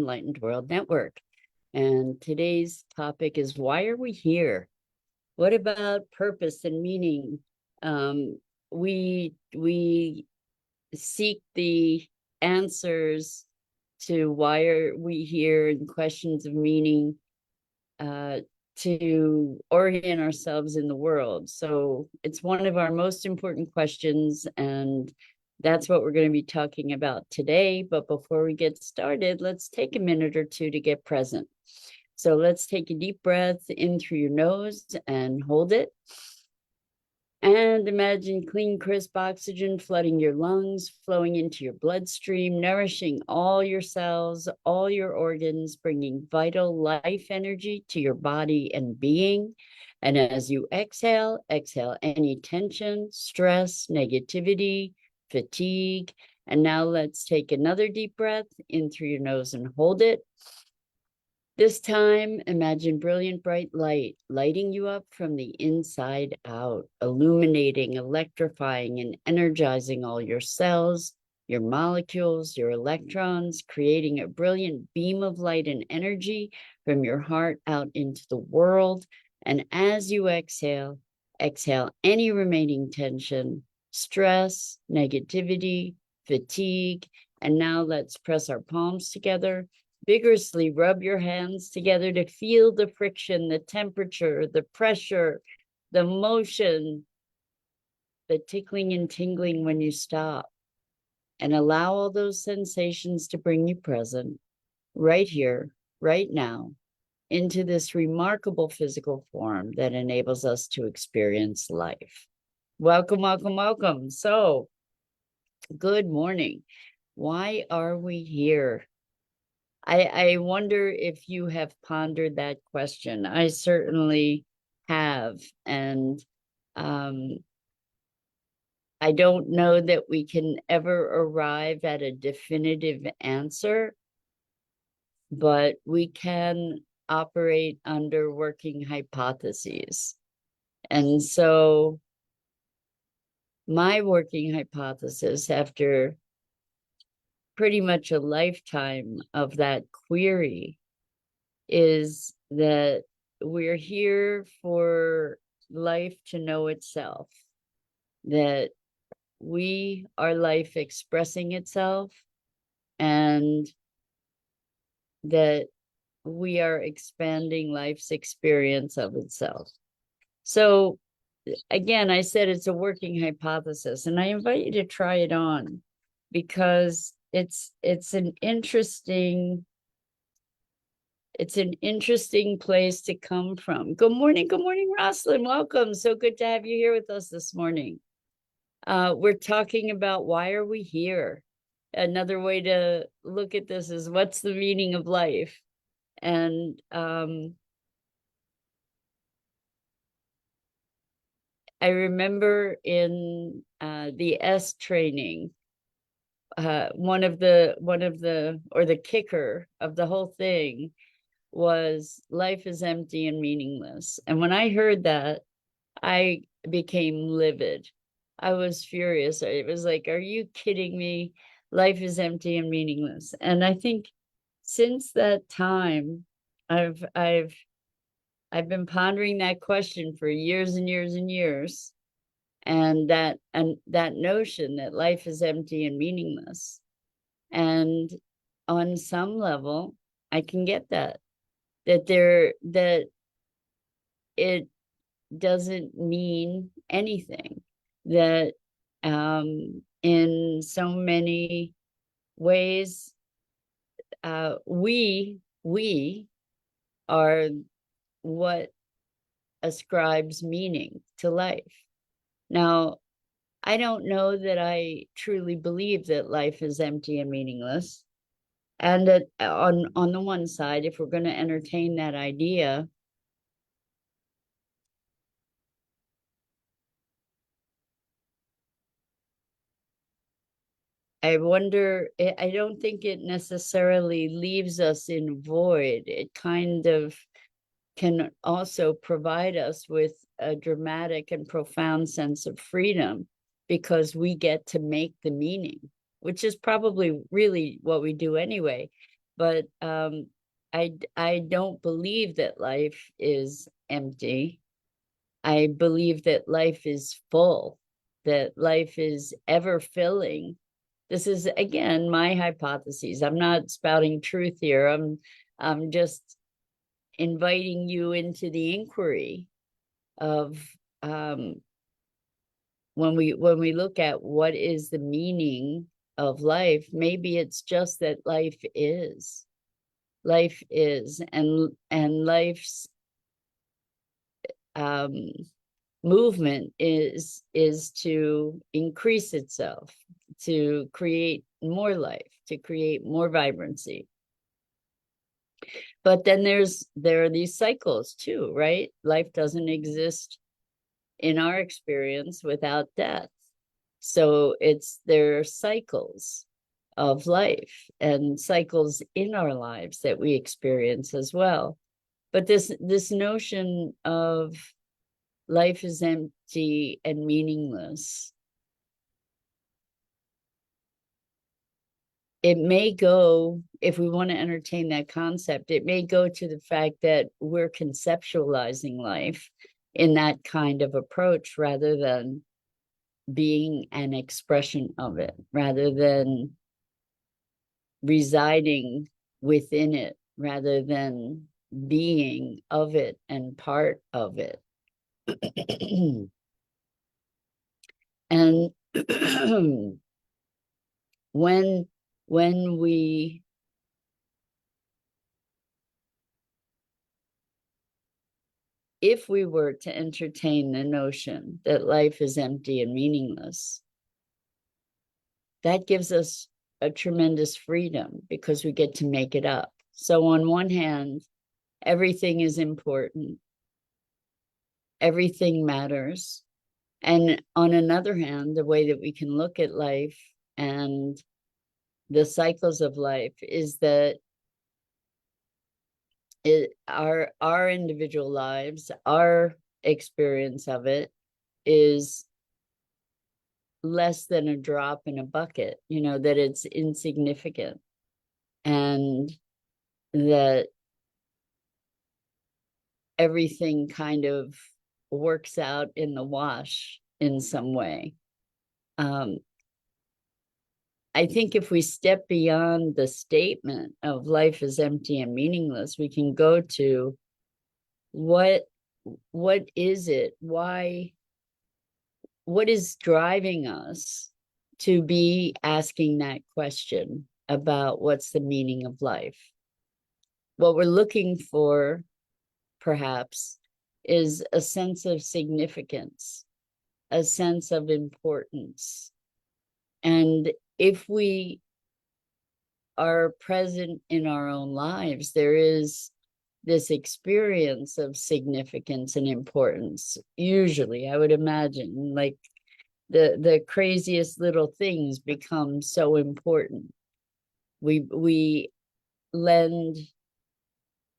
Enlightened World Network. And today's topic is, why are we here? What about purpose and meaning? We seek the answers to why are we here and questions of meaning to orient ourselves in the world. So it's one of our most important questions, and that's what we're going to be talking about today. But before we get started, let's take a minute or two to get present. So let's take a deep breath in through your nose and hold it. And imagine clean, crisp oxygen flooding your lungs, flowing into your bloodstream, nourishing all your cells, all your organs, bringing vital life energy to your body and being. And as you exhale, exhale any tension, stress, negativity, fatigue. And now let's take another deep breath in through your nose and hold it. This time, imagine brilliant bright light lighting you up from the inside out, illuminating, electrifying, and energizing all your cells, your molecules, your electrons, creating a brilliant beam of light and energy from your heart out into the world. And as you exhale, exhale any remaining tension, stress, negativity, fatigue. And now let's press our palms together. Vigorously rub your hands together to feel the friction, the temperature, the pressure, the motion, the tickling and tingling when you stop. And allow all those sensations to bring you present, right here, right now, into this remarkable physical form that enables us to experience life. Welcome, welcome, welcome. So, good morning. Why are we here? I wonder if you have pondered that question. I certainly have. And I don't know that we can ever arrive at a definitive answer, but we can operate under working hypotheses. And so my working hypothesis, after pretty much a lifetime of that query, is that we're here for life to know itself, that we are life expressing itself, and that we are expanding life's experience of itself. So again, I said it's a working hypothesis, and I invite you to try it on, because it's an interesting place to come from. Good morning, Rosalind. Welcome. So good to have you here with us this morning. We're talking about, why are we here? Another way to look at this is, what's the meaning of life? And I remember in the S training, the kicker of the whole thing was, life is empty and meaningless. And when I heard that, I became livid. I was furious. It was like, are you kidding me? Life is empty and meaningless. And I think since that time, I've been pondering that question for years and years and years. And that notion that life is empty and meaningless. And on some level, I can get that it doesn't mean anything, that in so many ways we are what ascribes meaning to life. Now, I don't know that I truly believe that life is empty and meaningless. And that on the one side, if we're going to entertain that idea, I wonder, I don't think it necessarily leaves us in void. It kind of can also provide us with a dramatic and profound sense of freedom, because we get to make the meaning, which is probably really what we do anyway. But I don't believe that life is empty. I believe that life is full, that life is ever filling. This is again my hypotheses. I'm not spouting truth here. I'm just inviting you into the inquiry of um, when we look at what is the meaning of life. Maybe it's just that life is, and life's um, movement is to increase itself, to create more life, to create more vibrancy. But then there are these cycles too, right? Life doesn't exist in our experience without death. So there are cycles of life and cycles in our lives that we experience as well. But this notion of life is empty and meaningless, it may go, if we want to entertain that concept, it may go to the fact that we're conceptualizing life in that kind of approach rather than being an expression of it, rather than residing within it, rather than being of it and part of it. And when we if we were to entertain the notion that life is empty and meaningless, that gives us a tremendous freedom because we get to make it up. So on one hand, everything is important, everything matters. And on another hand, the way that we can look at life and the cycles of life is that our individual lives, our experience of it is less than a drop in a bucket, that it's insignificant, and that everything kind of works out in the wash in some way. I think if we step beyond the statement of life is empty and meaningless, we can go to what is it? Why? What is driving us to be asking that question about what's the meaning of life? What we're looking for, perhaps, is a sense of significance, a sense of importance. And if we are present in our own lives, there is this experience of significance and importance. Usually, I would imagine, like the craziest little things become so important. We lend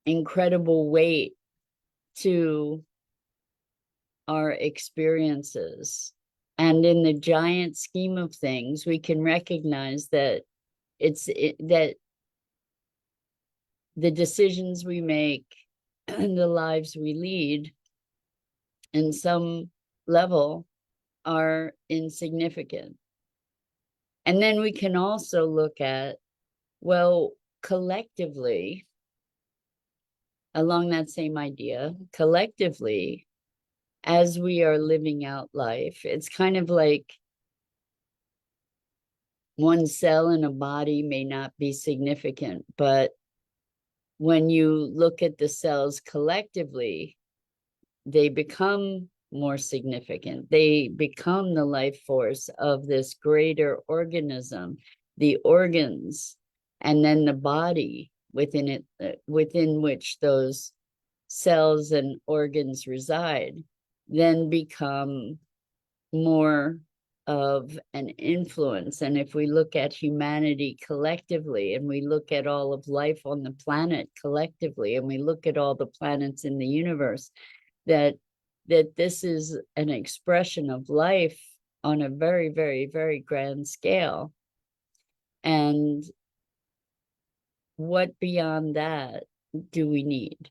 incredible weight to our experiences. And in the giant scheme of things, we can recognize that that the decisions we make and the lives we lead, in some level, are insignificant. And then we can also look at, well, collectively, along that same idea, collectively, as we are living out life, it's kind of like one cell in a body may not be significant, but when you look at the cells collectively, they become more significant. They become the life force of this greater organism, the organs, and then the body within it, within which those cells and organs reside, then become more of an influence. And if we look at humanity collectively, and we look at all of life on the planet collectively, and we look at all the planets in the universe, that this is an expression of life on a very, very, very grand scale. And what beyond that do we need?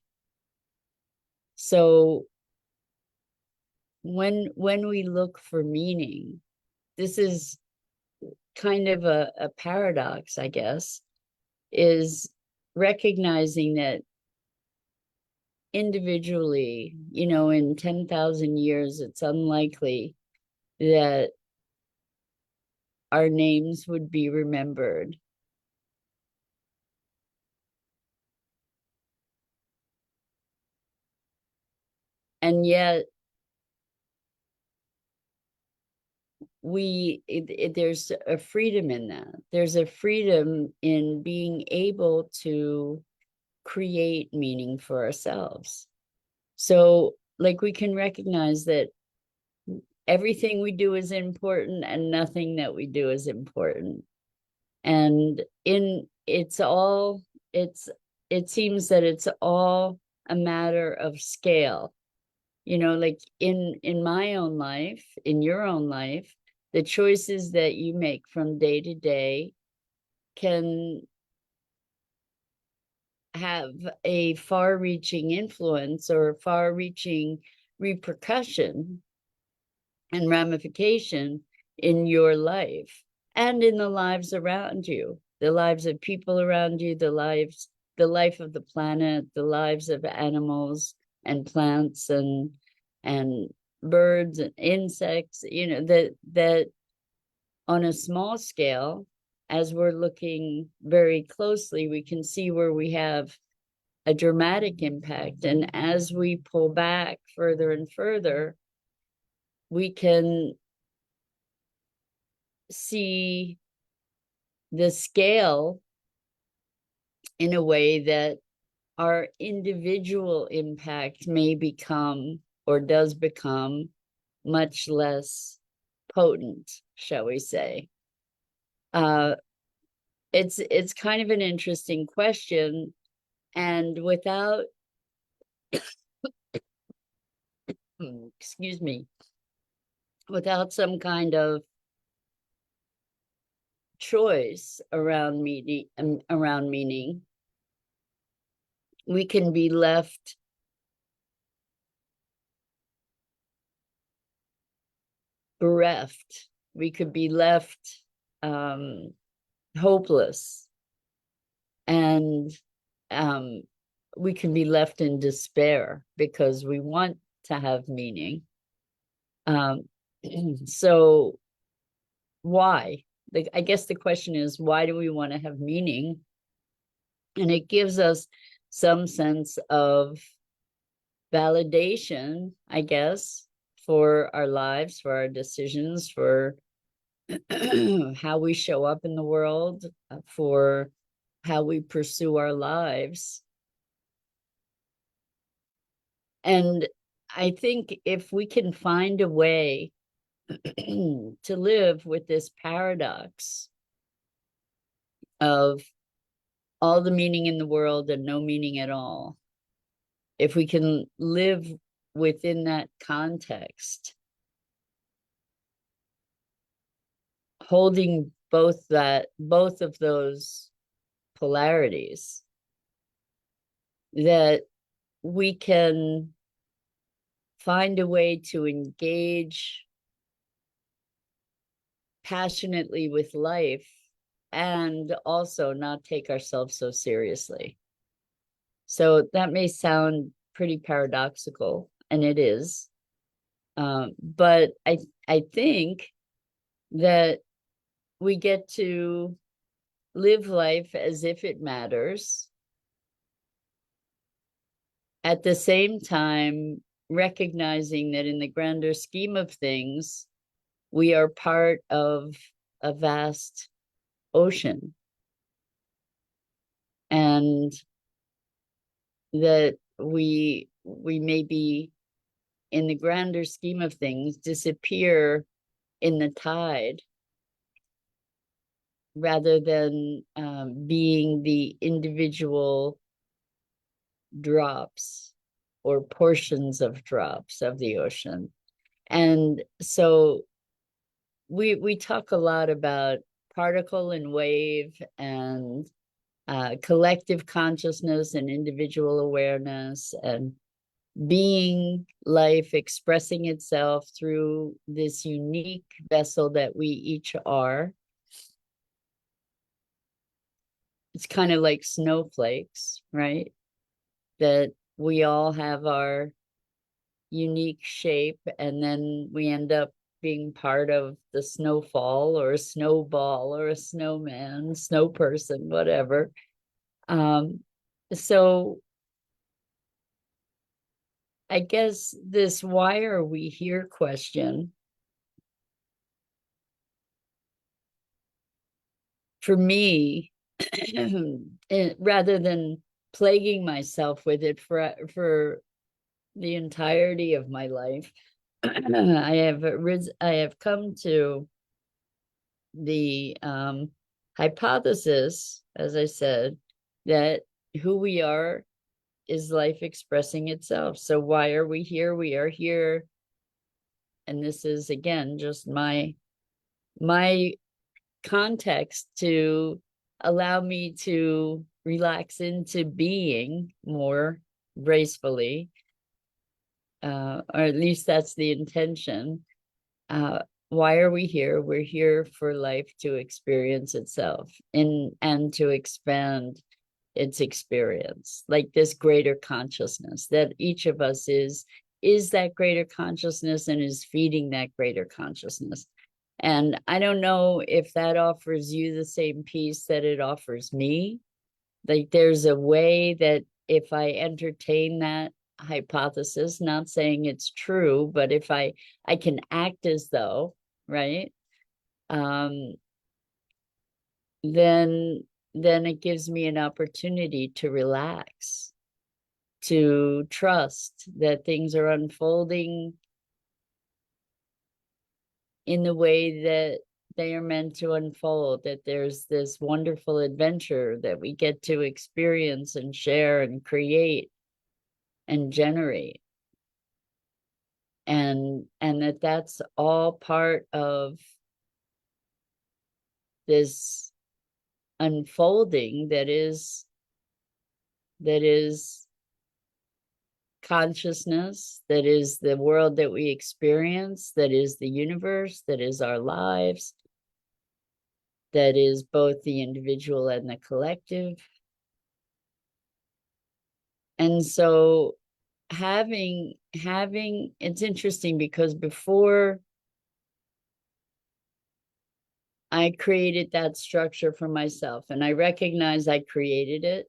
So when we look for meaning, this is kind of a paradox, I guess, is recognizing that individually, in 10,000 years, it's unlikely that our names would be remembered. And yet there's a freedom in that. There's a freedom in being able to create meaning for ourselves. So, like, we can recognize that everything we do is important and nothing that we do is important. And it seems that it's all a matter of scale. Like in my own life, in your own life, the choices that you make from day to day can have a far-reaching influence or far-reaching repercussion and ramification in your life and in the lives around you, the lives of people around you, the life of the planet, the lives of animals and plants and birds and insects, that on a small scale, as we're looking very closely, we can see where we have a dramatic impact. And as we pull back further and further, we can see the scale in a way that our individual impact may become or does become much less potent, shall we say. It's kind of an interesting question, and without excuse me, without some kind of choice around meaning, we can be left bereft. We could be left hopeless, and we can be left in despair because we want to have meaning. So why? I guess the question is, why do we want to have meaning? And it gives us some sense of validation, I guess, for our lives, for our decisions, for how we show up in the world, for how we pursue our lives. And I think if we can find a way to live with this paradox of all the meaning in the world and no meaning at all, if we can live within that context, holding both of those polarities, that we can find a way to engage passionately with life and also not take ourselves so seriously. So that may sound pretty paradoxical, and it is. But I think that we get to live life as if it matters, at the same time recognizing that in the grander scheme of things, we are part of a vast ocean, and that we maybe in the grander scheme of things disappear in the tide rather than being the individual drops or portions of drops of the ocean. And so we talk a lot about particle and wave and collective consciousness and individual awareness, and being life expressing itself through this unique vessel that we each are. It's kind of like snowflakes, right? That we all have our unique shape, and then we end up being part of the snowfall or a snowball or a snowman, snow person, whatever. So I guess this why are we here question, for me, rather than plaguing myself with it for the entirety of my life, I have come to the hypothesis, as I said, that who we are is life expressing itself. So why are we here? We are here, and this is again just my context to allow me to relax into being more gracefully, or at least that's the intention. Why are we here? We're here for life to experience itself and to expand its experience, like this greater consciousness that each of us is that greater consciousness and is feeding that greater consciousness. And I don't know if that offers you the same peace that it offers me. Like there's a way that if I entertain that hypothesis, not saying it's true, but if I can act as though, right? Um, then it gives me an opportunity to relax, to trust that things are unfolding in the way that they are meant to unfold, that there's this wonderful adventure that we get to experience and share and create and generate. And that's all part of this unfolding that is consciousness, that is the world that we experience, that is the universe, that is our lives, that is both the individual and the collective. And so having it's interesting because before I created that structure for myself, and I recognize I created it,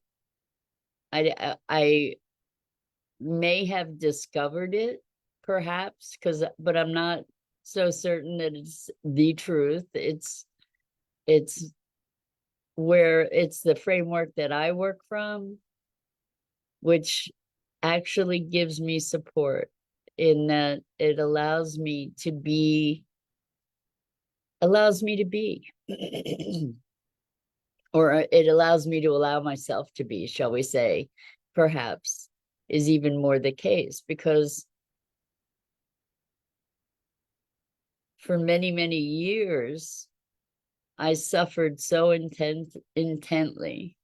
I may have discovered it, perhaps, but I'm not so certain that it's the truth. It's where it's the framework that I work from, which actually gives me support in that it allows me to be or it allows me to allow myself to be, shall we say, perhaps is even more the case, because for many, many years, I suffered so intently,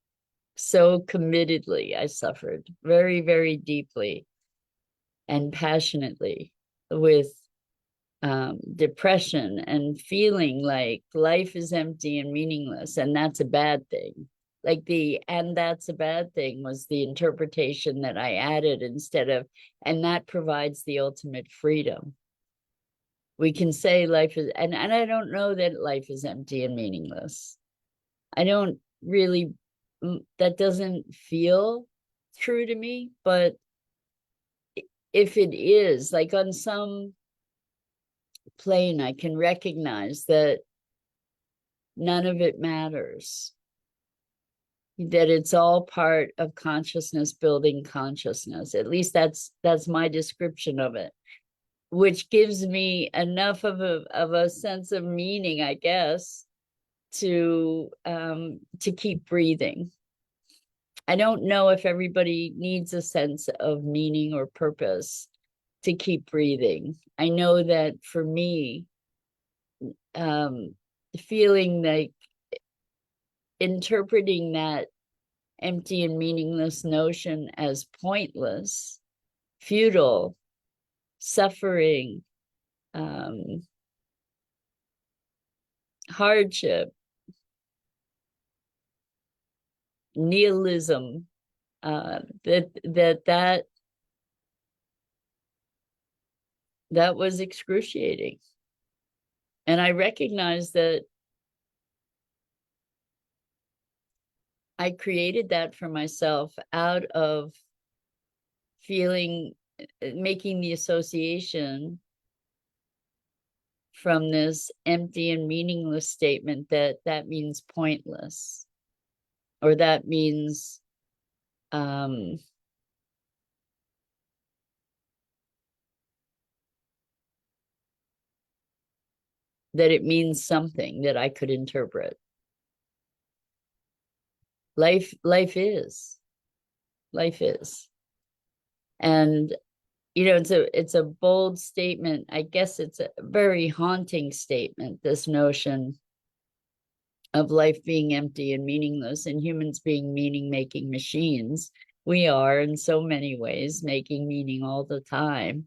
so committedly. I suffered very, very deeply and passionately with depression and feeling like life is empty and meaningless, and that's a bad thing. Like and that's a bad thing was the interpretation that I added instead of, and that provides the ultimate freedom. We can say life is, and I don't know that life is empty and meaningless. I don't really, that doesn't feel true to me, but if it is, like on some plane, I can recognize that none of it matters, that it's all part of consciousness building consciousness. At least that's my description of it, which gives me enough of a sense of meaning, I guess, to keep breathing. I don't know if everybody needs a sense of meaning or purpose to keep breathing. I know that for me, feeling like interpreting that empty and meaningless notion as pointless, futile, suffering, hardship, nihilism, that was excruciating. And I recognize that I created that for myself out of making the association from this empty and meaningless statement that means pointless, or that means that it means something that I could interpret. Life is. And it's a bold statement. I guess it's a very haunting statement, this notion of life being empty and meaningless, and humans being meaning-making machines. We are, in so many ways, making meaning all the time.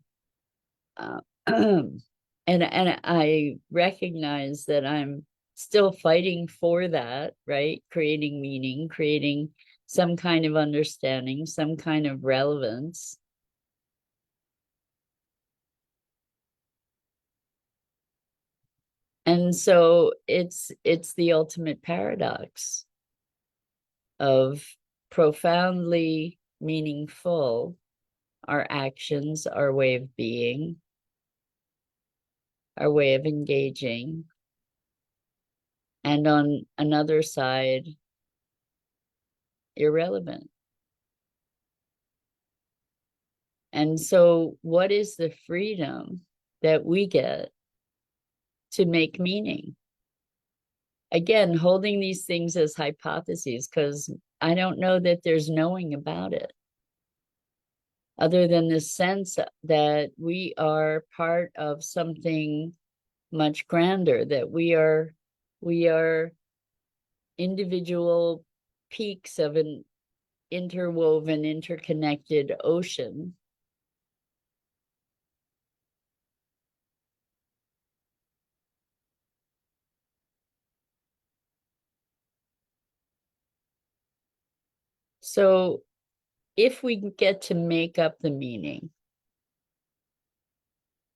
And I recognize that I'm still fighting for that, right? Creating meaning, creating some kind of understanding, some kind of relevance. And so it's the ultimate paradox of profoundly meaningful, our actions, our way of being, our way of engaging. And on another side, irrelevant. And so what is the freedom that we get to make meaning? Again, holding these things as hypotheses, because I don't know that there's knowing about it, other than the sense that we are part of something much grander, that we are individual peaks of an interwoven, interconnected ocean. So if we get to make up the meaning,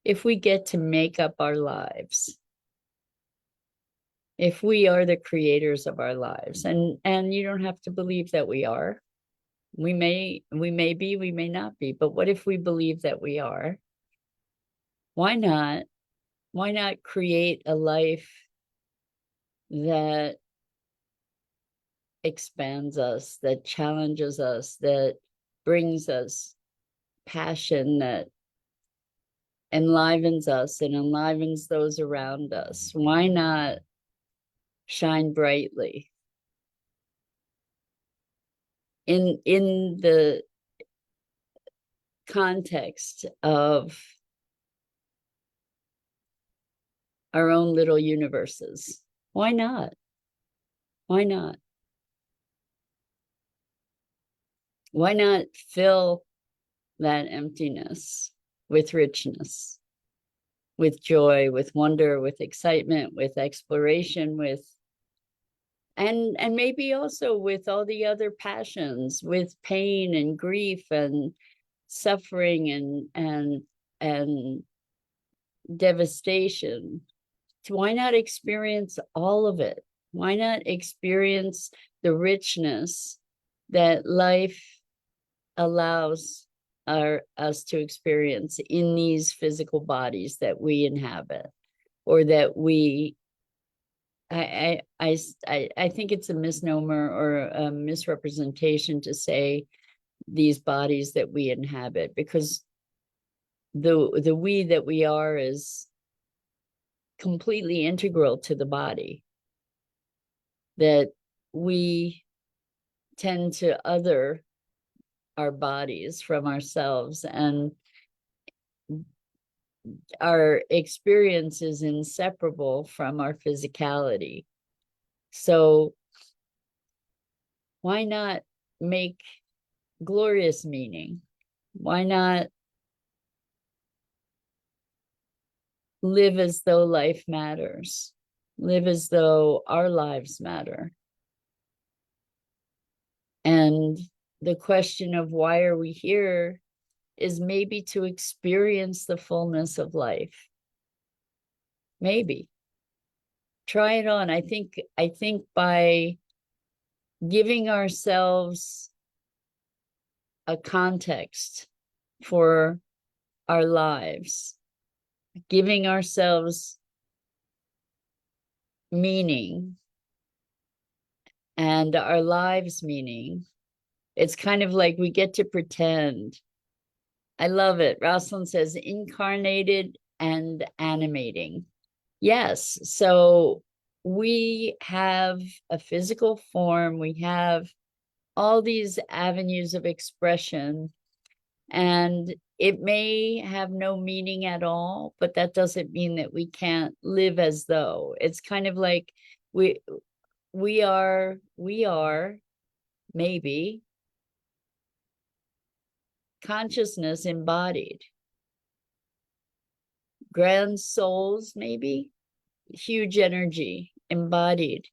if we get to make up our lives, if we are the creators of our lives, and you don't have to believe that we are, we may be, we may not be, but what if we believe that we are? Why not create a life that expands us, that challenges us, that brings us passion, that enlivens us and enlivens those around us? Why not shine brightly in the context of our own little universes? Why not? Why not? Why not fill that emptiness with richness, with joy, with wonder, with excitement, with exploration, with and maybe also with all the other passions, with pain and grief and suffering and devastation. So why not experience all of it? Why not experience the richness that life allows us to experience in these physical bodies that we inhabit, or that we I think it's a misnomer or a misrepresentation to say these bodies that we inhabit, because the we that we are is completely integral to the body, that we tend to other our bodies from ourselves, and our experience is inseparable from our physicality. So why not make glorious meaning? Why not live as though life matters? Live as though our lives matter. And the question of why are we here is maybe to experience the fullness of life. Maybe. Try it on. I think by giving ourselves a context for our lives, giving ourselves meaning and our lives meaning, it's kind of like we get to pretend. I love it. Rosalind says incarnated and animating. Yes. So we have a physical form, we have all these avenues of expression, and it may have no meaning at all, but that doesn't mean that we can't live as though. It's kind of like we are maybe consciousness embodied, grand souls, maybe huge energy embodied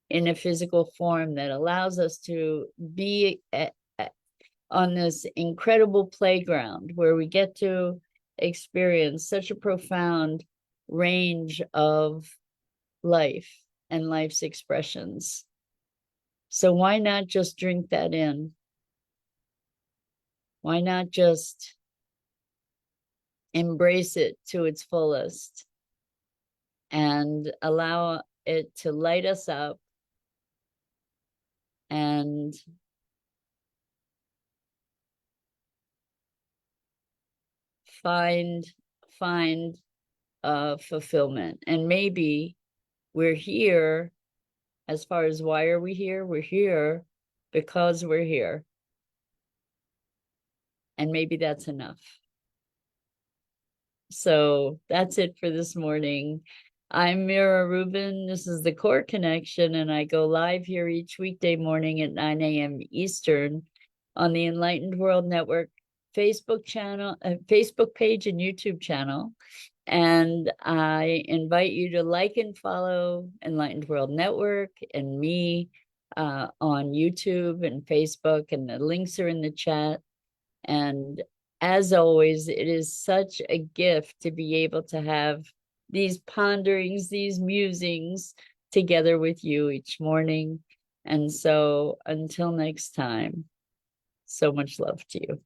in a physical form that allows us to be on this incredible playground where we get to experience such a profound range of life and life's expressions. So why not just drink that in? Why not just embrace it to its fullest and allow it to light us up and find fulfillment? And maybe we're here, as far as why are we here? We're here because we're here. And maybe that's enough. So that's it for this morning. I'm Mira Rubin. This is the Core Connection, and I go live here each weekday morning at 9 a.m. Eastern on the Enlightened World Network Facebook channel, Facebook page, and YouTube channel. And I invite you to like and follow Enlightened World Network and me on YouTube and Facebook, and the links are in the chat. And as always, it is such a gift to be able to have these ponderings, these musings together with you each morning. And so until next time, so much love to you.